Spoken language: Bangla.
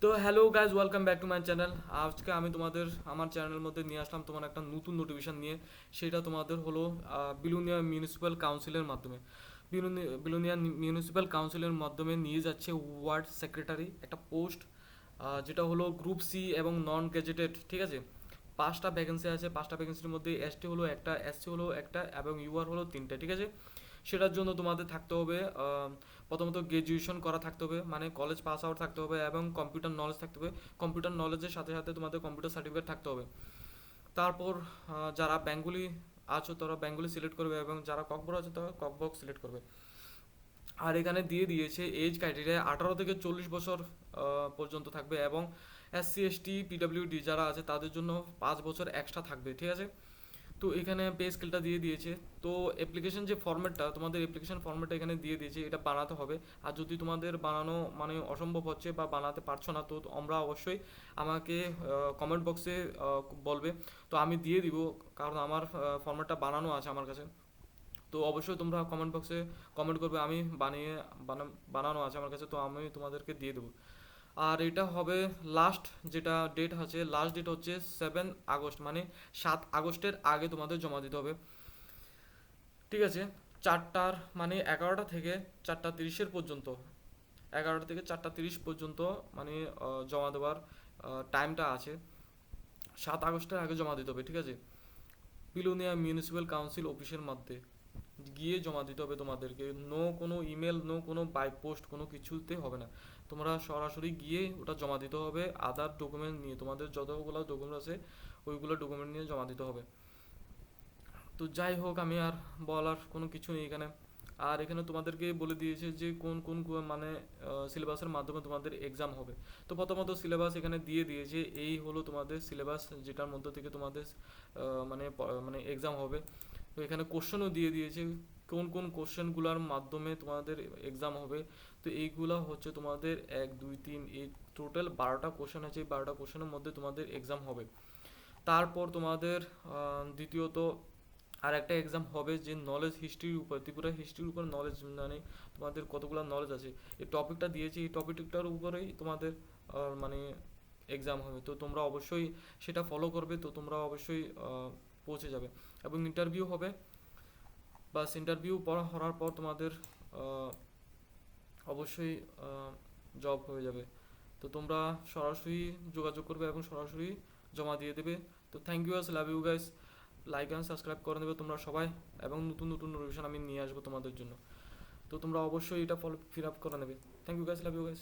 তো hello guys, welcome back to my channel. আজকে আমি তোমাদের আমার চ্যানেলের মধ্যে নিয়ে আসলাম তোমার একটা নতুন নোটিফিকেশন নিয়ে। সেটা তোমাদের হলো বিলুনিয়া মিউনিসিপ্যাল কাউন্সিলের মাধ্যমে। বিলুনিয়া মিউনিসিপ্যাল কাউন্সিলের মাধ্যমে নিয়ে যাচ্ছে ওয়ার্ড সেক্রেটারি একটা পোস্ট, যেটা হলো গ্রুপ সি এবং নন গেজেটেড। ঠিক আছে, 5টা ভ্যাকেন্সি আছে। 5টা ভ্যাকেন্সির মধ্যে এসটি হলো একটা, এসসি হলো একটা এবং ইউআর হলো 3টে। ঠিক আছে, সেটার জন্য তোমাদের থাকতে হবে প্রথমত গ্র্যাজুয়েশন করা থাকতে হবে, মানে কলেজ পাস আউট থাকতে হবে এবং কম্পিউটার নলেজ থাকতে হবে। কম্পিউটার নলেজের সাথে সাথে তোমাদের কম্পিউটার সার্টিফিকেট থাকতে হবে। তারপর যারা বেঙ্গলি আছো তারা বেঙ্গলি সিলেক্ট করবে এবং যারা ককবর আছে তারা ককবক সিলেক্ট করবে। আর এখানে দিয়ে দিয়েছে এজ ক্রাইটেরিয়া 18 থেকে 40 বছর পর্যন্ত থাকবে এবং এসসি এসটি পিডাব্লিউডি যারা আছে তাদের জন্য 5 বছর এক্সট্রা থাকবে। ঠিক আছে, তো এখানে পে স্কেলটা দিয়ে দিয়েছে। তো অ্যাপ্লিকেশন যে ফর্ম্যাটটা, তোমাদের অ্যাপ্লিকেশন ফর্ম্যাটটা এখানে দিয়ে দিয়েছে, এটা বানাতে হবে। আর যদি তোমাদের বানানো মানে অসম্ভব হচ্ছে বা বানাতে পারছো না, তো আমরা অবশ্যই আমাকে কমেন্ট বক্সে বলবে, তো আমি দিয়ে দিব। কারণ আমার ফর্ম্যাটটা বানানো আছে আমার কাছে। তো অবশ্যই তোমরা কমেন্ট বক্সে কমেন্ট করবে, আমি বানানো আছে আমার কাছে, তো আমি তোমাদেরকে দিয়ে দেবো। আর এটা হবে লাস্ট, যেটা ডেট আছে, লাস্ট ডেট হচ্ছে 7 আগস্ট, মানে 7 আগস্টের আগে তোমাদের জমা দিতে হবে। ঠিক আছে, চারটার মানে 11টা থেকে 4টা 30-এর পর্যন্ত, 11টা থেকে 4টা 30 পর্যন্ত মানে জমা দেওয়ার টাইমটা আছে। 7 আগস্টের আগে জমা দিতে হবে। ঠিক আছে, বিলোনিয়া মিউনিসিপ্যাল কাউন্সিল অফিসের মধ্যে গিয়ে জমা দিতে হবে তোমাদেরকে। নো কোনো ইমেল, নো কোনো বাই পোস্ট, কোনো কিছুতে হবে না। তোমরা সরাসরি গিয়ে ওটা জমা দিতে হবে। আদার ডকুমেন্ট নিয়ে, তোমাদের যতগুলো ডকুমেন্ট আছে ওইগুলো ডকুমেন্ট নিয়ে জমা দিতে হবে। তো যাই হোক, আমি আর বলার কোনো কিছু নেই এখানে। আর এখানে তোমাদেরকে বলে দিয়েছে যে কোন কোন মানে সিলেবাসের মাধ্যমে তোমাদের এক্সাম হবে। তো প্রথমত সিলেবাস এখানে দিয়ে দিয়েছে, এই হলো তোমাদের সিলেবাস, যেটার মধ্যে থেকে তোমাদের মানে এক্সাম হবে। তো এখানে কোশ্চেনও দিয়ে দিয়েছে কোন কোন কোশ্চেনগুলোর মাধ্যমে তোমাদের এক্সাম হবে। তো এইগুলা হচ্ছে তোমাদের 1 2 3, এই টোটাল 12টা কোশ্চেন আছে। এই 12টা কোশ্চেনের মধ্যে তোমাদের এক্সাম হবে। তারপর তোমাদের দ্বিতীয়ত আর একটা এক্সাম হবে যে নলেজ হিস্ট্রির উপর, ত্রিপুরা হিস্ট্রির উপর নলেজ, মানে তোমাদের কতগুলো নলেজ আছে এই টপিকটা দিয়েছি, এই টপিকটার উপরেই তোমাদের মানে এক্সাম হবে। তো তোমরা অবশ্যই সেটা ফলো করবে, তো তোমরা অবশ্যই পৌঁছে যাবে। এবং ইন্টারভিউ হবে, বাস ইন্টারভিউ হওয়ার পর তোমাদের আহ, অবশ্যই জব হয়ে যাবে। তো তোমরা সরাসরি যোগাযোগ করবে এবং সরাসরি জমা দিয়ে দেবে। তো thank you, love you guys. Like and subscribe করে নেবে তোমরা সবাই, এবং নতুন নতুন নোটিফিকেশন আমি নিয়ে আসবো তোমাদের জন্য। তো তোমরা অবশ্যই এটা ফলো ফিল আপ করে নেবে। Thank you guys, love you guys.